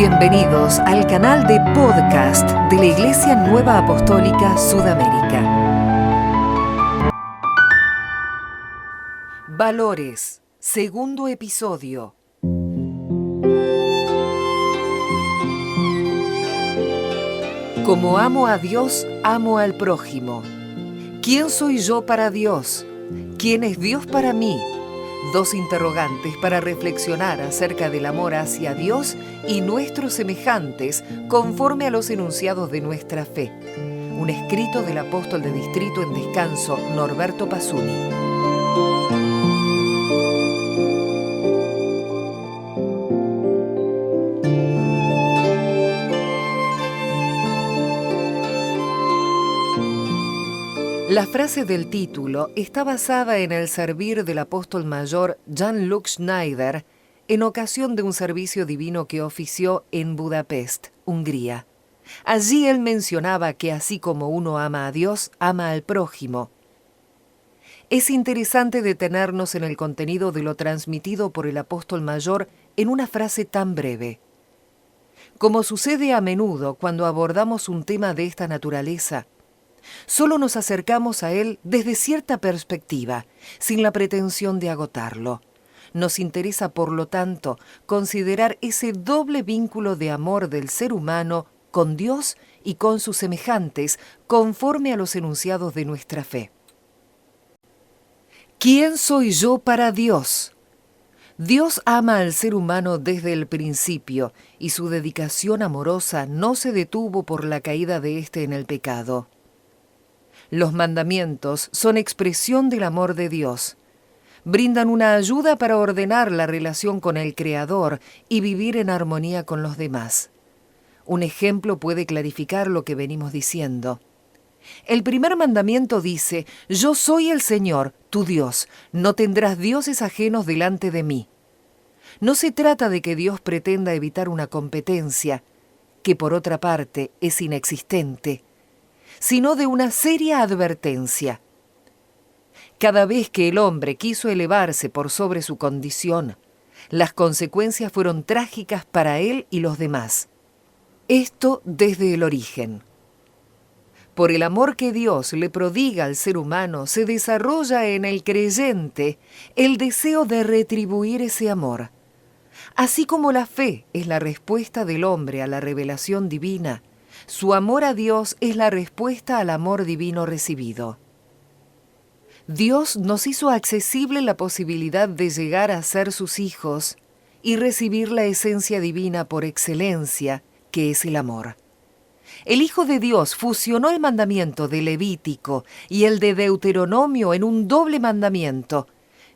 Bienvenidos al canal de podcast de la Iglesia Nueva Apostólica Sudamérica. Valores, segundo episodio. Como amo a Dios, amo al prójimo. ¿Quién soy yo para Dios? ¿Quién es Dios para mí? Dos interrogantes para reflexionar acerca del amor hacia Dios y nuestros semejantes conforme a los enunciados de nuestra fe. Un escrito del apóstol de Distrito en Descanso, Norberto Pasuni. La frase del título está basada en el servir del apóstol mayor Jan-Luc Schneider en ocasión de un servicio divino que ofició en Budapest, Hungría. Allí él mencionaba que así como uno ama a Dios, ama al prójimo. Es interesante detenernos en el contenido de lo transmitido por el apóstol mayor en una frase tan breve. Como sucede a menudo cuando abordamos un tema de esta naturaleza, solo nos acercamos a él desde cierta perspectiva, sin la pretensión de agotarlo. Nos interesa, por lo tanto, considerar ese doble vínculo de amor del ser humano con Dios y con sus semejantes, conforme a los enunciados de nuestra fe. ¿Quién soy yo para Dios? Dios ama al ser humano desde el principio, y su dedicación amorosa no se detuvo por la caída de éste en el pecado. Los mandamientos son expresión del amor de Dios. Brindan una ayuda para ordenar la relación con el Creador y vivir en armonía con los demás. Un ejemplo puede clarificar lo que venimos diciendo. El primer mandamiento dice: «Yo soy el Señor, tu Dios, no tendrás dioses ajenos delante de mí». No se trata de que Dios pretenda evitar una competencia, que por otra parte es inexistente, sino de una seria advertencia. Cada vez que el hombre quiso elevarse por sobre su condición, las consecuencias fueron trágicas para él y los demás. Esto desde el origen. Por el amor que Dios le prodiga al ser humano, se desarrolla en el creyente el deseo de retribuir ese amor. Así como la fe es la respuesta del hombre a la revelación divina, su amor a Dios es la respuesta al amor divino recibido. Dios nos hizo accesible la posibilidad de llegar a ser sus hijos y recibir la esencia divina por excelencia, que es el amor. El Hijo de Dios fusionó el mandamiento de Levítico y el de Deuteronomio en un doble mandamiento: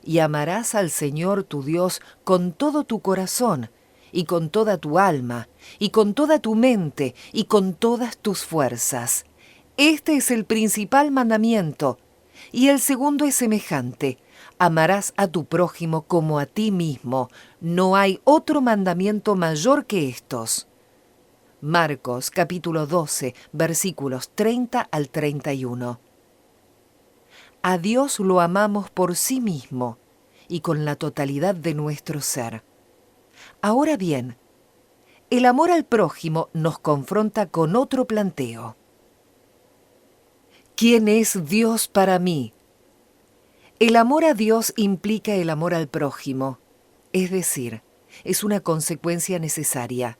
y amarás al Señor tu Dios con todo tu corazón, y con toda tu alma, y con toda tu mente, y con todas tus fuerzas. Este es el principal mandamiento, y el segundo es semejante: amarás a tu prójimo como a ti mismo. No hay otro mandamiento mayor que estos. Marcos capítulo 12, versículos 30 al 31. A Dios lo amamos por sí mismo y con la totalidad de nuestro ser. Ahora bien, el amor al prójimo nos confronta con otro planteo. ¿Quién es Dios para mí? El amor a Dios implica el amor al prójimo, es decir, es una consecuencia necesaria.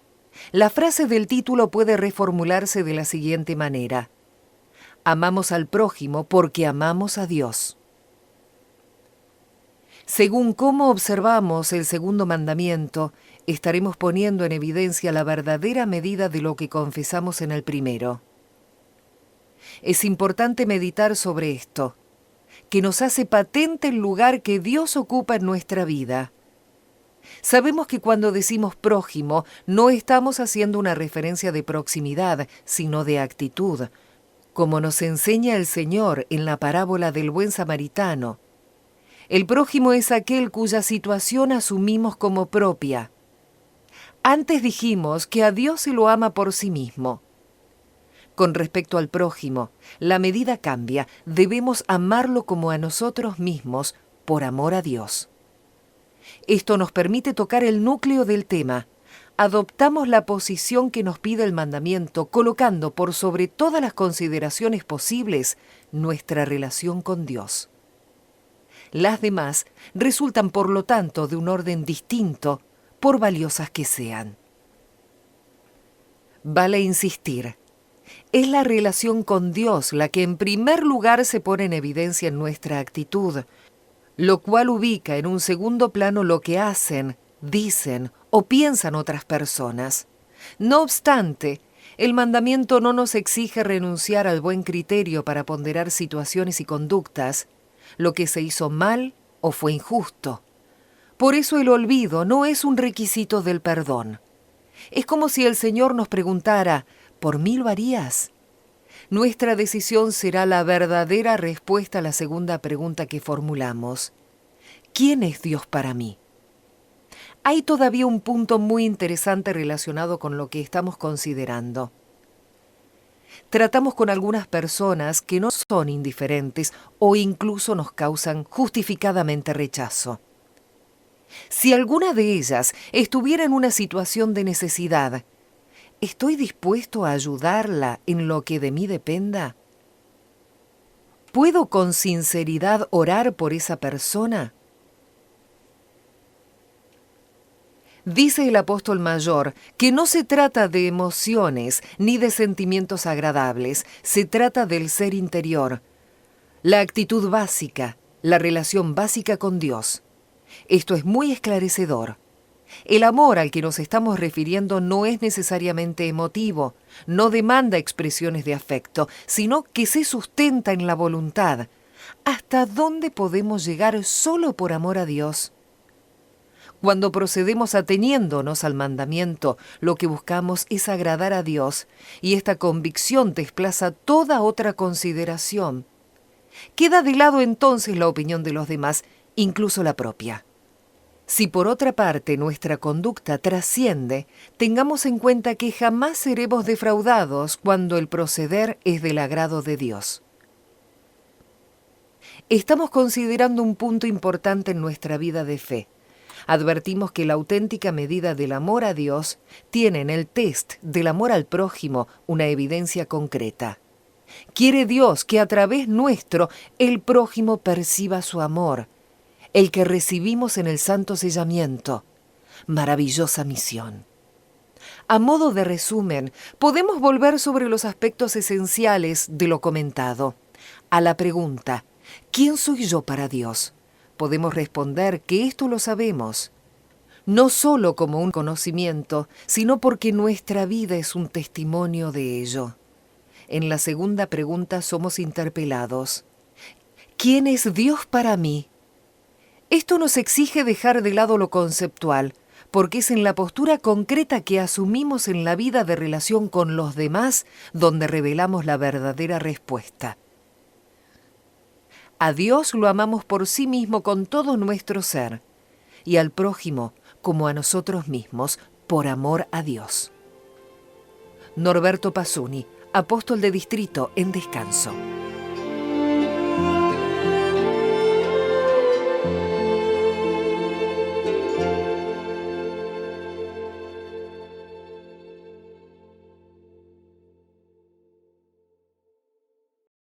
La frase del título puede reformularse de la siguiente manera: amamos al prójimo porque amamos a Dios. Según cómo observamos el segundo mandamiento, estaremos poniendo en evidencia la verdadera medida de lo que confesamos en el primero. Es importante meditar sobre esto, que nos hace patente el lugar que Dios ocupa en nuestra vida. Sabemos que cuando decimos prójimo, no estamos haciendo una referencia de proximidad, sino de actitud, como nos enseña el Señor en la parábola del buen samaritano. El prójimo es aquel cuya situación asumimos como propia. Antes dijimos que a Dios se lo ama por sí mismo. Con respecto al prójimo, la medida cambia. Debemos amarlo como a nosotros mismos, por amor a Dios. Esto nos permite tocar el núcleo del tema: adoptamos la posición que nos pide el mandamiento, colocando por sobre todas las consideraciones posibles nuestra relación con Dios. Las demás resultan, por lo tanto, de un orden distinto, por valiosas que sean. Vale insistir, es la relación con Dios la que en primer lugar se pone en evidencia en nuestra actitud, lo cual ubica en un segundo plano lo que hacen, dicen o piensan otras personas. No obstante, el mandamiento no nos exige renunciar al buen criterio para ponderar situaciones y conductas, lo que se hizo mal o fue injusto. Por eso el olvido no es un requisito del perdón. Es como si el Señor nos preguntara, ¿por mí lo harías? Nuestra decisión será la verdadera respuesta a la segunda pregunta que formulamos. ¿Quién es Dios para mí? Hay todavía un punto muy interesante relacionado con lo que estamos considerando. Tratamos con algunas personas que no son indiferentes o incluso nos causan justificadamente rechazo. Si alguna de ellas estuviera en una situación de necesidad, ¿estoy dispuesto a ayudarla en lo que de mí dependa? ¿Puedo con sinceridad orar por esa persona? Dice el apóstol mayor que no se trata de emociones ni de sentimientos agradables, se trata del ser interior, la actitud básica, la relación básica con Dios. Esto es muy esclarecedor. El amor al que nos estamos refiriendo no es necesariamente emotivo, no demanda expresiones de afecto, sino que se sustenta en la voluntad. ¿Hasta dónde podemos llegar solo por amor a Dios? Cuando procedemos ateniéndonos al mandamiento, lo que buscamos es agradar a Dios, y esta convicción desplaza toda otra consideración. Queda de lado entonces la opinión de los demás, incluso la propia. Si por otra parte nuestra conducta trasciende, tengamos en cuenta que jamás seremos defraudados cuando el proceder es del agrado de Dios. Estamos considerando un punto importante en nuestra vida de fe. Advertimos que la auténtica medida del amor a Dios tiene en el test del amor al prójimo una evidencia concreta. Quiere Dios que a través nuestro el prójimo perciba su amor, el que recibimos en el santo sellamiento. Maravillosa misión. A modo de resumen, podemos volver sobre los aspectos esenciales de lo comentado. A la pregunta, ¿quién soy yo para Dios? Podemos responder que esto lo sabemos, no solo como un conocimiento, sino porque nuestra vida es un testimonio de ello. En la segunda pregunta somos interpelados. ¿Quién es Dios para mí? Esto nos exige dejar de lado lo conceptual, porque es en la postura concreta que asumimos en la vida de relación con los demás donde revelamos la verdadera respuesta. A Dios lo amamos por sí mismo con todo nuestro ser, y al prójimo como a nosotros mismos, por amor a Dios. Norberto Pasuni, apóstol de distrito en descanso.